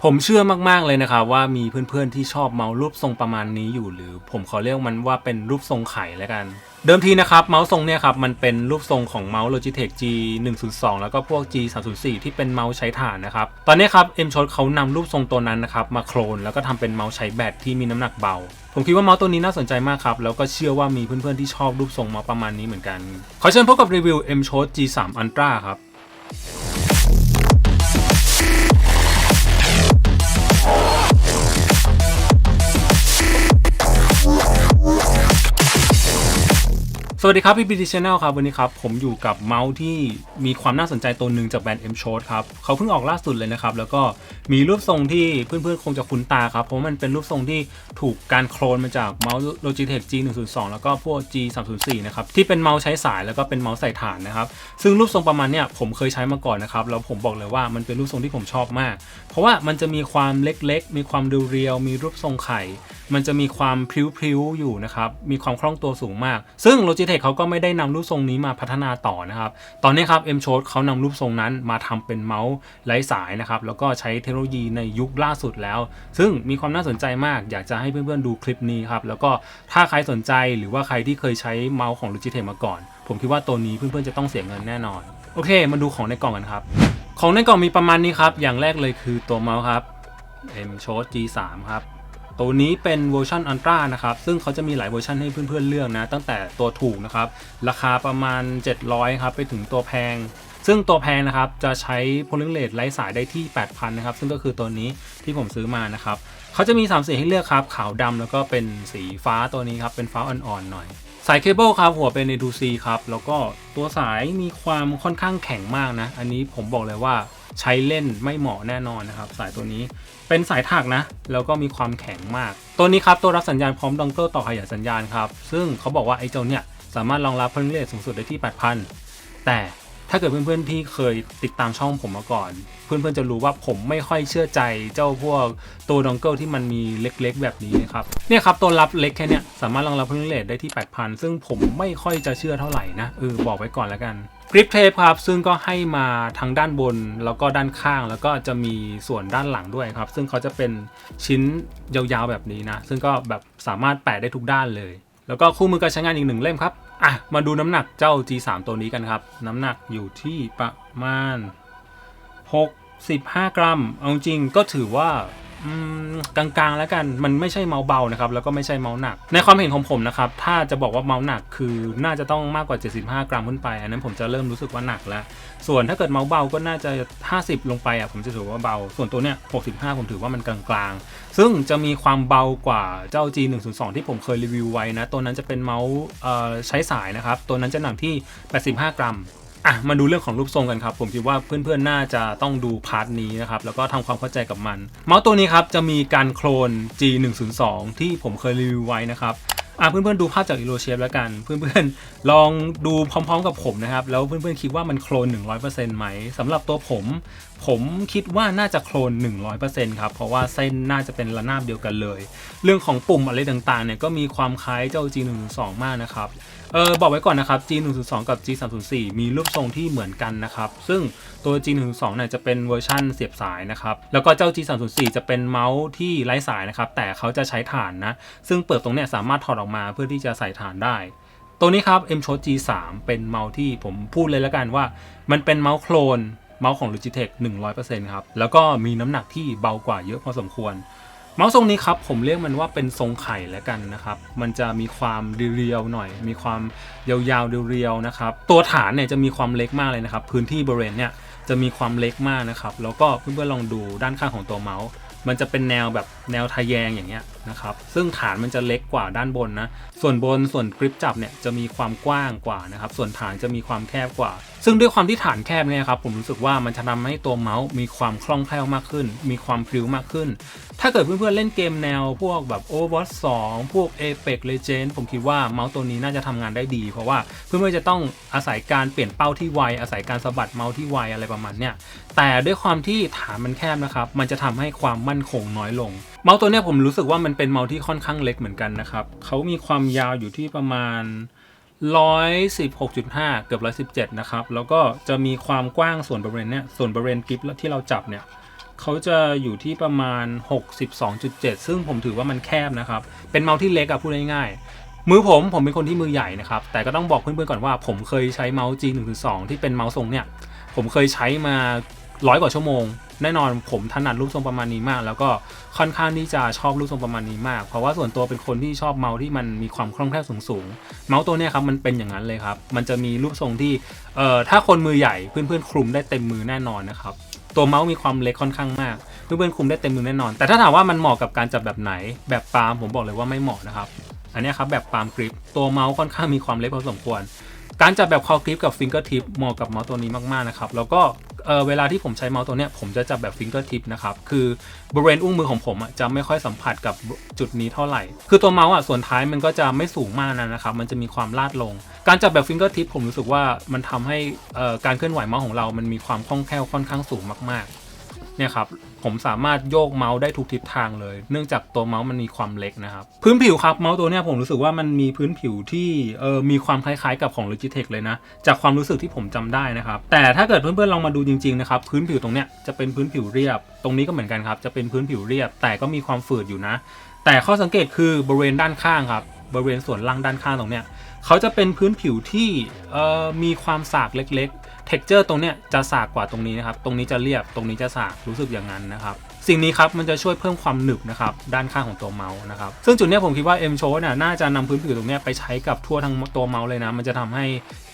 ผมเชื่อมากๆเลยนะครับว่ามีเพื่อนๆที่ชอบเมาส์รูปทรงประมาณนี้อยู่หรือผมขอเรียกมันว่าเป็นรูปทรงไข่แล้วกันเดิมทีนะครับเมาส์ทรงเนี่ยครับมันเป็นรูปทรงของเมาส์ Logitech G102 แล้วก็พวก G304 ที่เป็นเมาส์ใช้ถ่านนะครับตอนนี้ครับ M-Shot เขานำรูปทรงตัวนั้นนะครับมาโคลนแล้วก็ทำเป็นเมาส์ใช้แบตที่มีน้ำหนักเบาผมคิดว่าเมาส์ตัวนี้น่าสนใจมากครับแล้วก็เชื่อว่ามีเพื่อนๆที่ชอบรูปทรงเมาส์ประมาณนี้เหมือนกันขอเชิญพบกับรีวิว M-Shot G3 Ultra ครับสวัสดีครับพี่บีดีชแนลครับวันนี้ครับผมอยู่กับเมาส์ที่มีความน่าสนใจตัวหนึ่งจากแบรนด์ M-Shot ครับเขาเพิ่งออกล่าสุดเลยนะครับแล้วก็มีรูปทรงที่เพื่อนๆคงจะคุ้นตาครับเพราะมันเป็นรูปทรงที่ถูกการโคลนมาจากเมาส์ Logitech G102 แล้วก็พวก G304 นะครับที่เป็นเมาส์ใช้สายแล้วก็เป็นเมาส์ใส่ถ่านนะครับซึ่งรูปทรงประมาณเนี้ยผมเคยใช้มาก่อนนะครับแล้วผมบอกเลยว่ามันเป็นรูปทรงที่ผมชอบมากเพราะว่ามันจะมีความเล็กๆมีความเรียวๆมีรูปทรงไข่มันจะมีความพริ้วๆอยู่นะครับมีความคล่องตัวสูงมากซึ่ง Logitech เขาก็ไม่ได้นำรูปทรงนี้มาพัฒนาต่อนะครับตอนนี้ครับ M-Shot เขานำรูปทรงนั้นมาทำเป็นเมาส์ไร้สายนะครับแล้วก็ใช้เทคโนโลยีในยุคล่าสุดแล้วซึ่งมีความน่าสนใจมากอยากจะให้เพื่อนๆดูคลิปนี้ครับแล้วก็ถ้าใครสนใจหรือว่าใครที่เคยใช้เมาส์ของ Logitech มาก่อนผมคิดว่าตัวนี้เพื่อนๆจะต้องเสียเงินแน่นอนโอเคมาดูของในกล่องกันครับของในกล่องมีประมาณนี้ครับอย่างแรกเลยคือตัวเมาส์ครับ M-Shot G3 ครับตัวนี้เป็นเวอร์ชันอัลตร้านะครับซึ่งเขาจะมีหลายเวอร์ชันให้เพื่อนๆเลือกนะตั้งแต่ตัวถูกนะครับราคาประมาณ700ครับไปถึงตัวแพงซึ่งตัวแพงนะครับจะใช้โพลิงเลสไร้สายได้ที่ 8,000 นะครับซึ่งก็คือตัวนี้ที่ผมซื้อมานะครับเขาจะมี3สีให้เลือกครับขาวดำแล้วก็เป็นสีฟ้าตัวนี้ครับเป็นฟ้าอ่อนๆหน่อยสายเคเบิลครับหัวเป็น A2C ครับแล้วก็ตัวสายมีความค่อนข้างแข็งมากนะอันนี้ผมบอกเลยว่าใช้เล่นไม่เหมาะแน่นอนนะครับสายตัวนี้เป็นสายถักนะแล้วก็มีความแข็งมากตัวนี้ครับตัวรับสัญญาณพร้อมดองเกิลต่อขยายสัญญาณครับซึ่งเขาบอกว่าไอ้เจ้าเนี่ยสามารถรองรับพลังเรทสูงสุดได้ที่ 8,000 แต่ถ้าเกิดเพื่อนๆที่เคยติดตามช่องผมมาก่อนเพื่อนๆจะรู้ว่าผมไม่ค่อยเชื่อใจเจ้าพวกตัวดองเกิลที่มันมีเล็กๆแบบนี้นะครับเนี่ยครับตัวรับเล็กแค่เนี้ยสามารถรองรับพลังเรทได้ที่ 8,000 ซึ่งผมไม่ค่อยจะเชื่อเท่าไหร่นะบอกไว้ก่อนแล้วกันกริปเทปครับซึ่งก็ให้มาทั้งด้านบนแล้วก็ด้านข้างแล้วก็จะมีส่วนด้านหลังด้วยครับซึ่งเขาจะเป็นชิ้นยาวๆแบบนี้นะซึ่งก็แบบสามารถแปะได้ทุกด้านเลยแล้วก็คู่มือการใช้งานอีก1เล่มครับมาดูน้ำหนักเจ้า G3 ตัวนี้กันครับน้ำหนักอยู่ที่ประมาณ65 กรัมเอาจริงก็ถือว่ากลางๆแล้วกันมันไม่ใช่เมาส์เบานะครับแล้วก็ไม่ใช่เมาส์หนักในความเห็นของผมนะครับถ้าจะบอกว่าเมาส์หนักคือน่าจะต้องมากกว่า75 กรัมขึ้นไปอันนั้นผมจะเริ่มรู้สึกว่าหนักแล้วส่วนถ้าเกิดเมาส์เบาก็น่าจะ50ลงไปผมจะถือว่าเบาส่วนตัวเนี้ย65ผมถือว่ามันกลางๆซึ่งจะมีความเบากว่าเจ้า G102 ที่ผมเคยรีวิวไว้นะตัวนั้นจะเป็นเมาส์ใช้สายนะครับตัวนั้นจะหนักที่85 กรัมมาดูเรื่องของรูปทรงกันครับผมคิดว่าเพื่อนๆน่าจะต้องดูพาร์ทนี้นะครับแล้วก็ทำความเข้าใจกับมันเมาส์ตัวนี้ครับจะมีการโคลน G102 ที่ผมเคยรีวิวไว้นะครับเพื่อนๆดูภาพจากอิโลเชฟแล้วกันเพื่อนๆลองดูพร้อมๆกับผมนะครับแล้วเพื่อนๆคิดว่ามันโคลน 100% ไหมสำหรับตัวผมคิดว่าน่าจะโคลน 100% ครับเพราะว่าเส้นน่าจะเป็นระนาบเดียวกันเลยเรื่องของปุ่มอะไรต่างๆเนี่ยก็มีความคล้ายเจ้า G102 มากนะครับบอกไว้ก่อนนะครับ G102 กับ G304 มีรูปทรงที่เหมือนกันนะครับซึ่งตัว G102 เนี่ยจะเป็นเวอร์ชั่นเสียบสายนะครับแล้วก็เจ้า G304 จะเป็นเมาส์ที่ไร้สายนะครับแต่เขาจะใช้ถ่านนะซึ่งเปลือกตรงเนี้ยสามารถถอดออกมาเพื่อที่จะใส่ถ่านได้ตัวนี้ครับ M-Shot G3 เป็นเมาส์ที่ผมพูดเลยแล้วกันว่ามันเป็นเมาส์โคลนเมาส์ของ Logitech 100% ครับแล้วก็มีน้ำหนักที่เบากว่าเยอะพอสมควรเมาส์ทรงนี้ครับผมเรียกมันว่าเป็นทรงไข่แล้วกันนะครับมันจะมีความเรียวๆหน่อยมีความยาวๆเรียวๆนะครับตัวฐานเนี่ยจะมีความเล็กมากเลยนะครับพื้นที่บริเวณเนี่ยจะมีความเล็กมากนะครับแล้วก็เพื่อนๆลองดูด้านข้างของตัวเมาส์มันจะเป็นแนวแบบแนวทะแยงอย่างเงี้ยนะครับซึ่งฐานมันจะเล็กกว่าด้านบนนะส่วนบนส่วนกริปจับเนี่ยจะมีความกว้างกว่านะครับส่วนฐานจะมีความแคบกว่าซึ่งด้วยความที่ฐานแคบเนี่ยครับผมรู้สึกว่ามันจะทำให้ตัวเมาส์มีความคล่องแคล่วมากขึ้นมีความพริ้วมากขึ้นถ้าเกิดเพื่อนๆเล่นเกมแนวพวกแบบ Overwatch 2พวก Apex Legends ผมคิดว่าเมาส์ตัวนี้น่าจะทำงานได้ดีเพราะว่าเพื่อนๆจะต้องอาศัยการเปลี่ยนเป้าที่ไวอาศัยการสะบัดเมาส์ที่ไวอะไรประมาณเนี้ยแต่ด้วยความที่ฐานมันแคบนะครับมันจะทำให้ความมั่นคงน้อยลงเมาส์ตัวนี้ผมรู้สึกว่ามันเป็นเมาส์ที่ค่อนข้างเล็กเหมือนกันนะครับเขามีความยาวอยู่ที่ประมาณ116.5 เกือบ117นะครับแล้วก็จะมีความกว้างส่วนบริเวณเนี้ยส่วนบริเวณกริปที่เราจับเนี่ย เขาจะอยู่ที่ประมาณ 62.7 ซึ่งผมถือว่ามันแคบนะครับเป็นเมาส์ที่เล็กอะพูดง่ายๆมือผมเป็นคนที่มือใหญ่นะครับแต่ก็ต้องบอกเพื่อนๆก่อนว่าผมเคยใช้เมาส์ G1-2 ที่เป็นเมาส์ทรงเนี่ยผมเคยใช้มา100 กว่าชั่วโมงแน่นอนผมถนัดรูปทรงประมาณนี้มากแล้วก็ค่อนข้างที่จะชอบรูปทรงประมาณนี้มากเพราะว่าส่วนตัวเป็นคนที่ชอบเมาส์ที่มันมีความคล่องแคล่วสูงเมาส์ตัวเนี้ยครับมันเป็นอย่างนั้นเลยครับมันจะมีรูปทรงที่ถ้าคนมือใหญ่เพื่อนๆคลุมได้เต็มมือแน่นอนนะครับตัวเมาส์มีความเล็กค่อนข้างมากเพื่อนๆคลุมได้เต็มมือแน่นอนแต่ถ้าถามว่ามันเหมาะกับการจับแบบไหนแบบปาล์มผมบอกเลยว่าไม่เหมาะนะครับอันนี้ครับแบบปาล์มกริปตัวเมาส์ค่อนข้างมีความเล็กพอสมควรการจับแบบคอกริปกับฟิงเกอร์ทิปเหมาะกับเมาส์ตัวนี้มากๆนะครับแล้วก็เวลาที่ผมใช้เมาส์ตัวเนี้ยผมจะจับแบบฟิงเกอร์ทิปนะครับคือบริเวณอุ้งมือของผมจะไม่ค่อยสัมผัสกับจุดนี้เท่าไหร่คือตัวเมาส์ส่วนท้ายมันก็จะไม่สูงมากนะครับมันจะมีความลาดลงการจับแบบฟิงเกอร์ทิปผมรู้สึกว่ามันทำให้การเคลื่อนไหวเมาส์ของเรามันมีความคล่องแคล่วค่อนข้างสูงมากๆเนี่ยครับผมสามารถโยกเมาส์ได้ทุกทิศทางเลยเนื่องจากตัวเมาส์มันมีความเล็กนะครับพื้นผิวครับเมาส์ตัวเนี้ยผมรู้สึกว่ามันมีพื้นผิวที่มีความคล้ายๆกับของ Logitech เลยนะจากความรู้สึกที่ผมจำได้นะครับแต่ถ้าเกิดเพื่อนๆลองมาดูจริงๆนะครับพื้นผิวตรงเนี้ยจะเป็นพื้นผิวเรียบตรงนี้ก็เหมือนกันครับจะเป็นพื้นผิวเรียบแต่ก็มีความฝืดอยู่นะแต่ข้อสังเกตคือบริเวณด้านข้างครับบริเวณส่วนล่างด้านข้างตรงเนี้ยเขาจะเป็นพื้นผิวที่มีความสากเล็กๆ texture ตรงเนี้ยจะสากกว่าตรงนี้นะครับตรงนี้จะเรียบตรงนี้จะสากรู้สึกอย่างนั้นนะครับสิ่งนี้ครับมันจะช่วยเพิ่มความหนึบนะครับด้านข้างของตัวเมาส์นะครับซึ่งจุดนี้ผมคิดว่า M Show น่าจะนำพื้นผิวตรงนี้ไปใช้กับทั่วทั้งตัวเมาส์เลยนะมันจะทำให้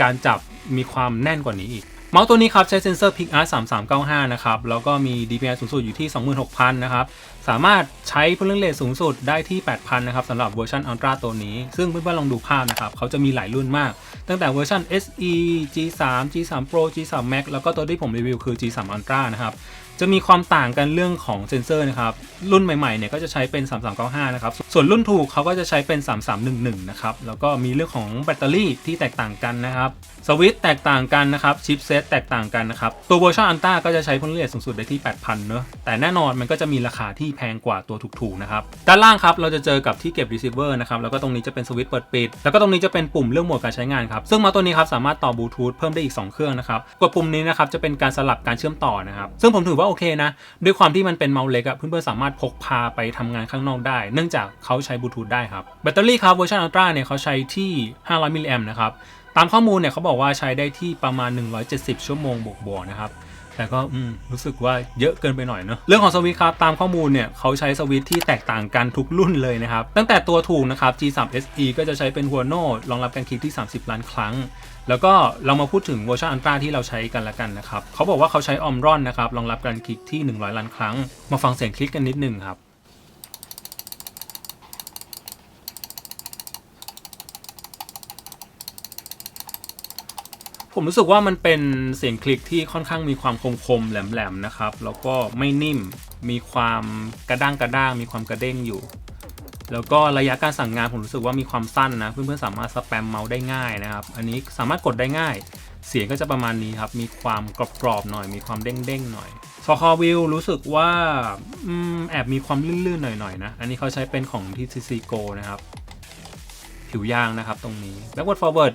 การจับมีความแน่นกว่านี้อีกเมาส์ตัวนี้ครับใช้เซนเซอร์ PicArt 3395นะครับแล้วก็มี DPI สูงสุดอยู่ที่ 26,000 นะครับสามารถใช้พลังเลทสูงสุดได้ที่ 8,000 นะครับสำหรับเวอร์ชัน Ultra ตัวนี้ซึ่งเพื่อนๆลองดูภาพนะครับเขาจะมีหลายรุ่นมากตั้งแต่เวอร์ชัน SE G3 G3 Pro G3 Max แล้วก็ตัวที่ผมรีวิวคือ G3 Ultra นะครับจะมีความต่างกันเรื่องของเซนเซอร์นะครับรุ่นใหม่ๆเนี่ยก็จะใช้เป็น 3395 นะครับส่วนรุ่นถูกเขาก็จะใช้เป็น 3311 นะครับแล้วก็มีเรื่องของแบตเตอรี่ที่แตกต่างกันนะครับสวิตช์แตกต่างกันนะครับชิปเซตแตกต่างกันนะครับตัวเวอร์ชันอัลต้าก็จะใช้พลังงานสูงสุดได้ที่ 8,000 เนอะแต่แน่นอนมันก็จะมีราคาที่แพงกว่าตัวถูกๆนะครับด้านล่างครับเราจะเจอกับที่เก็บรีเซิเวอร์นะครับแล้วก็ตรงนี้จะเป็นสวิตช์เปิดปิดแล้วก็ตรงนี้จะเป็นปุ่มเรื่องโหมดการใช้งานครับซึ่งเมาส์ตัวนี้ครับสามารถต่อบลูทูธเพิ่มได้อีก2เครื่องนะครับกดปุ่มนี้นะครับจะเป็นการสลับการเชื่อมต่อนะครับซึ่งผมถือว่าโอเคนะด้วยความที่มันเป็นเมาส์เล็กเพื่อนๆสามารถพกพาไปทำงานข้างนอกได้เนื่องจากเขาใช้บลูทูธได้ครับแบตเตอรี่ครับเวอร์ชันอัลตร้าเนี่ยเขาใช้ที่500มิลลิแอมป์นะครับตามข้อมูลเนี่ยเขาบอกว่าใช้ได้ที่ประมาณ170ชั่วโมงบวกๆนะครับแต่ก็รู้สึกว่าเยอะเกินไปหน่อยเนอะเรื่องของสวิตช์ครับตามข้อมูลเนี่ยเขาใช้สวิตช์ที่แตกต่างกันทุกรุ่นเลยนะครับตั้งแต่ตัวถูกนะครับ G3 SE ก็จะใช้เป็นหัวโน้ตรองรับการคลิกที่30ล้านครั้งแล้วก็เรามาพูดถึงเวอร์ชันอัลตร้าที่เราใช้กันละกันนะครับเขาบอกว่าเขาใช้ Omron นะครับรองรับการคลิกที่100ล้านครั้งมาฟังเสียงคลิกกันนิดนึงครับผมรู้สึกว่ามันเป็นเสียงคลิกที่ค่อนข้างมีความคมๆแหลมๆนะครับแล้วก็ไม่นิ่มมีความกระด้างมีความกระเด้งอยู่แล้วก็ระยะการสั่งงานผมรู้สึกว่ามีความสั้นนะเพื่อนๆสามารถสแปมเมาส์ได้ง่ายนะครับอันนี้สามารถกดได้ง่ายเสียงก็จะประมาณนี้ครับมีความกรอบๆหน่อยมีความเด้งๆหน่อยฟอร์คอวิวรู้สึกว่าแอบมีความลื่นๆหน่อยๆนะอันนี้เขาใช้เป็นของ TCC Go นะครับผิวยางนะครับตรงนี้ Backward Forward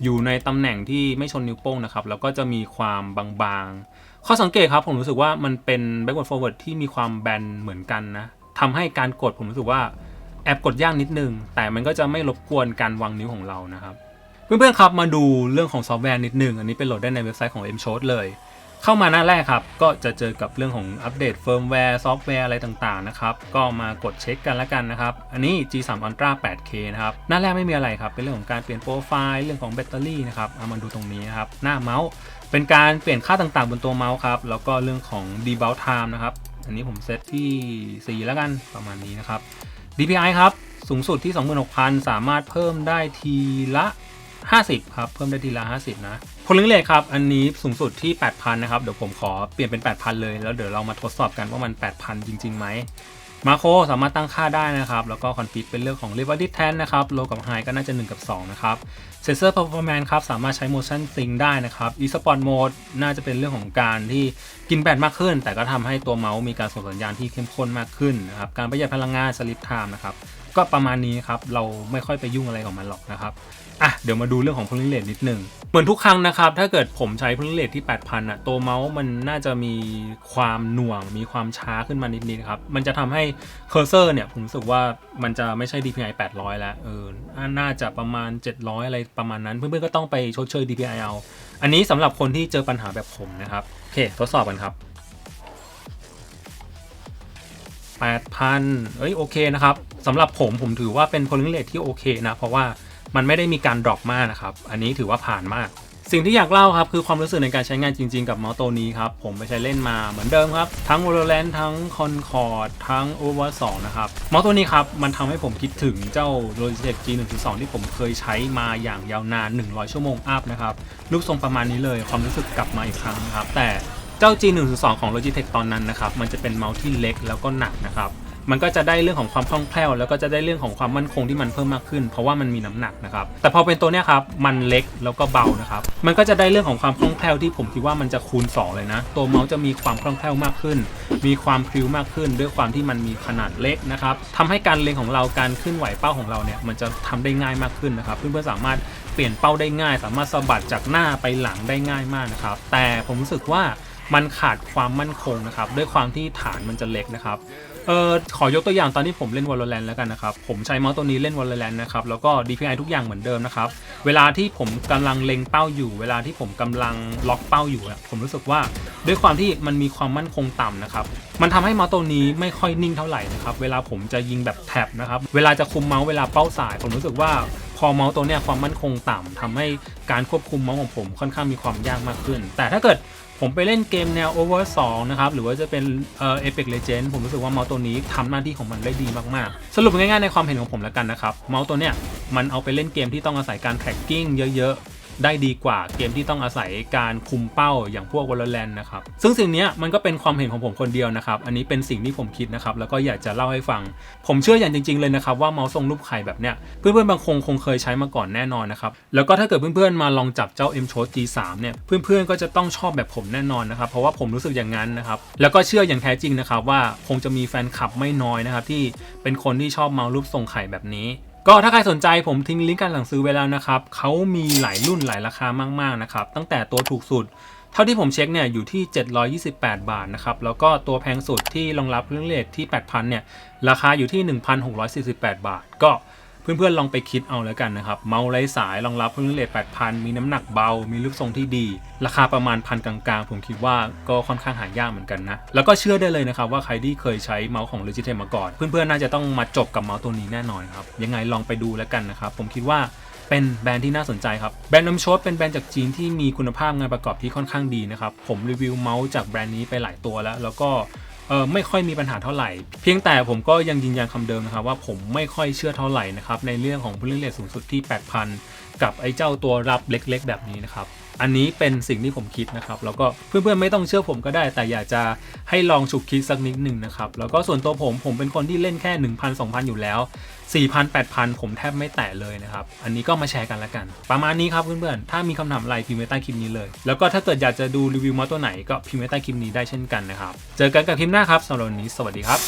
อยู่ในตำแหน่งที่ไม่ชนนิ้วโป้งนะครับแล้วก็จะมีความบางๆข้อสังเกตครับผมรู้สึกว่ามันเป็น backward forward ที่มีความแบนเหมือนกันนะทำให้การกดผมรู้สึกว่าแอบกดยากนิดนึงแต่มันก็จะไม่รบกวนการวางนิ้วของเรานะครับเพื่อนๆครับมาดูเรื่องของซอฟต์แวร์นิดนึงอันนี้เป็นโหลดได้ในเว็บไซต์ของ MShow เลยเข้ามาหน้าแรกครับก็จะเจอกับเรื่องของอัปเดตเฟิร์มแวร์ซอฟต์แวร์อะไรต่างๆนะครับก็มากดเช็คกันแล้วกันนะครับอันนี้ G3 Ultra 8K นะครับหน้าแรกไม่มีอะไรครับเป็นเรื่องของการเปลี่ยนโปรไฟล์เรื่องของแบตเตอรี่นะครับเอามาดูตรงนี้นะครับหน้าเมาส์เป็นการเปลี่ยนค่าต่างๆบนตัวเมาส์ครับแล้วก็เรื่องของ debug time นะครับอันนี้ผมเซตที่4แล้วกันประมาณนี้นะครับ DPI ครับสูงสุดที่ 26,000 สามารถเพิ่มได้ทีละ50ครับเพิ่มได้ทีละ50นะพลิงเลทครับอันนี้สูงสุดที่ 8,000 นะครับเดี๋ยวผมขอเปลี่ยนเป็น 8,000 เลยแล้วเดี๋ยวเรามาทดสอบกันว่ามัน 8,000 จริงๆไหมมาโครสามารถตั้งค่าได้นะครับแล้วก็คอนฟิกเป็นเรื่องของ Level Distance นะครับ Low กับ High ก็น่าจะ1กับ2นะครับ Sensor Performance ครับสามารถใช้ Motion Sync ได้นะครับ eSport Mode น่าจะเป็นเรื่องของการที่กินแบตมากขึ้นแต่ก็ทำให้ตัวเมาส์มีการส่งสัญญาณที่เข้มข้นมากขึ้นนะครับการประหยัดพลังงาน Sleep Time นะครับก็ประมาณนี้ครับเราไม่ค่อยไปยุ่งอะไรกับมันหรอกนะครับเดี๋ยวมาดูเรื่องของ Polling Rate นิดนึงเหมือนทุกครั้งนะครับถ้าเกิดผมใช้ Polling Rate ที่ 8,000 ตัวเมาส์มันน่าจะมีความหน่วงมีความช้าขึ้นมานิดๆครับมันจะทำให้เคอร์เซอร์เนี่ยผมรู้สึกว่ามันจะไม่ใช่ DPI 800 แล้วน่าจะประมาณ700อะไรประมาณนั้นเพื่อนๆก็ต้องไปชดเชย DPI เอาอันนี้สำหรับคนที่เจอปัญหาแบบผมนะครับโอเคทดสอบกันครับ 8,000 โอเคนะครับสำหรับผมถือว่าเป็น polling rate ที่โอเคนะเพราะว่ามันไม่ได้มีการดรอปมากนะครับอันนี้ถือว่าผ่านมากสิ่งที่อยากเล่าครับคือความรู้สึกในการใช้งานจริงๆกับเมาส์ตัวนี้ครับผมไปใช้เล่นมาเหมือนเดิมครับทั้ง Valorant ทั้ง Concord ทั้ง Overwatch 2 นะครับเมาส์ตัวนี้ครับมันทำให้ผมคิดถึงเจ้า Logitech G1.2 ที่ผมเคยใช้มาอย่างยาวนาน100ชั่วโมงอัพนะครับรูปทรงประมาณนี้เลยความรู้สึกกลับมาอีกครั้งครับแต่เจ้า G1.2 ของ Logitech ตอนนั้นนะครับมันจะเป็นเมาส์ที่เล็กแล้วก็หนักนะครับมันก็จะได้เรื่องของความคล่องแคล่วแล้วก็จะได้เรื่องของความมั่นคงที่มันเพิ่มมากขึ้นเพราะว่ามันมีน้ำหนักนะครับแต่พอเป็นตัวเนี้ยครับมันเล็กแล้วก็เบานะครับมันก็จะได้เรื่องของความคล่องแคล่วที่ผมคิดว่ามันจะคูณ2เลยนะตัวเมาส์จะมีความคล่องแคล่วมากขึ้นมีความพริ้วมากขึ้นด้วยความที่มันมีขนาดเล็กนะครับทำให้การเล็งของเราการขึ้นไหวเป้าของเราเนี่ยมันจะทำได้ง่ายมากขึ้นนะครับเพื่อนๆสามารถเปลี่ยนเป้าได้ง่ายสามารถสะบัดจากหน้าไปหลังได้ง่ายมากนะครับแต่ผมรู้สึกว่ามันขาดความมั่นคงนะครับด้วยความที่ฐานมันจะเล็กนะครับขอยกตัวอย่างตอนที่ผมเล่น Valorant แล้วกันนะครับผมใช้เมาส์ตัวนี้เล่น Valorant นะครับแล้วก็ DPI ทุกอย่างเหมือนเดิมนะครับเวลาที่ผมกำลังเล็งเป้าอยู่เวลาที่ผมกำลังล็อกเป้าอยู่ผมรู้สึกว่าด้วยความที่มันมีความมั่นคงต่ำนะครับมันทำให้เมาส์ตัวนี้ไม่ค่อยนิ่งเท่าไหร่นะครับเวลาผมจะยิงแบบแท็บนะครับเวลาจะคุมเมาส์เวลาเป้าสายผมรู้สึกว่าพอเมาส์ตัวเนี้ยความมั่นคงต่ำทำให้การควบคุมเมาส์ของผมค่อนข้างมีความยากมากขึ้นแต่ถ้าเกิดผมไปเล่นเกมแนว Overwatch 2 นะครับหรือว่าจะเป็นApex Legends ผมรู้สึกว่าเมาส์ตัวนี้ทำหน้าที่ของมันได้ดีมากๆสรุปง่ายๆในความเห็นของผมแล้วกันนะครับเมาส์ตัวเนี้ยมันเอาไปเล่นเกมที่ต้องอาศัยการ tracking เยอะๆได้ดีกว่าเกมที่ต้องอาศัยการคุมเป้าอย่างพวก Valorant นะครับซึ่งสิ่งนี้มันก็เป็นความเห็นของผมคนเดียวนะครับอันนี้เป็นสิ่งที่ผมคิดนะครับแล้วก็อยากจะเล่าให้ฟังผมเชื่ออย่างจริงๆเลยนะครับว่าเมาส์ทรงรูปไข่แบบเนี้ยเพื่อนๆบางคงเคยใช้มาก่อนแน่นอนนะครับแล้วก็ถ้าเกิดเพื่อนๆมาลองจับเจ้า M-Shock G3 เนี่ยเพื่อนๆก็จะต้องชอบแบบผมแน่นอนนะครับเพราะว่าผมรู้สึกอย่างนั้นนะครับแล้วก็เชื่ออย่างแท้จริงนะครับว่าคงจะมีแฟนคลับไม่น้อยนะครับที่เป็นคนที่ชอบเมาส์รูปทรงไข่แบบนี้ก็ถ้าใครสนใจผมทิ้งลิงก์การสั่งซื้อไว้แล้วนะครับเขามีหลายรุ่นหลายราคามากๆนะครับตั้งแต่ตัวถูกสุดเท่าที่ผมเช็คเนี่ยอยู่ที่728 บาทนะครับแล้วก็ตัวแพงสุดที่รองรับเรื่องเรทที่ 8,000 เนี่ยราคาอยู่ที่ 1,648 บาทก็เพื่อนๆลองไปคิดเอาแล้วกันนะครับเมาส์ไร้สายรองรับเรื่องเรท 8,000 มีน้ำหนักเบามีรูปทรงที่ดีราคาประมาณพันกลางๆผมคิดว่าก็ค่อนข้างหายากเหมือนกันนะแล้วก็เชื่อได้เลยนะครับว่าใครที่เคยใช้เมาส์ของ Logitech มาก่อนเพื่อนๆน่าจะต้องมาจบกับเมาส์ตัวนี้แน่นอนครับยังไงลองไปดูแล้วกันนะครับผมคิดว่าเป็นแบรนด์ที่น่าสนใจครับแบรนด์M-Shockเป็นแบรนด์จากจีนที่มีคุณภาพงานประกอบที่ค่อนข้างดีนะครับผมรีวิวเมาส์จากแบรนด์นี้ไปหลายตัวแล้วก็ไม่ค่อยมีปัญหาเท่าไหร่เพียงแต่ผมก็ยังยืนยันคำเดิมนะครับว่าผมไม่ค่อยเชื่อเท่าไหร่นะครับในเรื่องของPolling Rateสูงสุดที่ 8,000 กับไอ้เจ้าตัวรับเล็กๆแบบนี้นะครับอันนี้เป็นสิ่งที่ผมคิดนะครับแล้วก็เพื่อนๆไม่ต้องเชื่อผมก็ได้แต่อยากจะให้ลองฉุกคิดสักนิดหนึ่งนะครับแล้วก็ส่วนตัวผมเป็นคนที่เล่นแค่ 1,000 2,000 อยู่แล้ว 4,000 8,000 ผมแทบไม่แตะเลยนะครับอันนี้ก็มาแชร์กันละกันประมาณนี้ครับเพื่อนๆถ้ามีคำถามอะไรพิมพ์ไว้ใต้คลิปนี้เลยแล้วก็ถ้าเกิดอยากจะดูรีวิวเมาส์ตัวไหนก็พิมพ์ไว้ใต้คลิปนี้ได้เช่นกันนะครับเจอกันกับคลิปหน้าครับสำหรับวันนี้สวัสดีครับ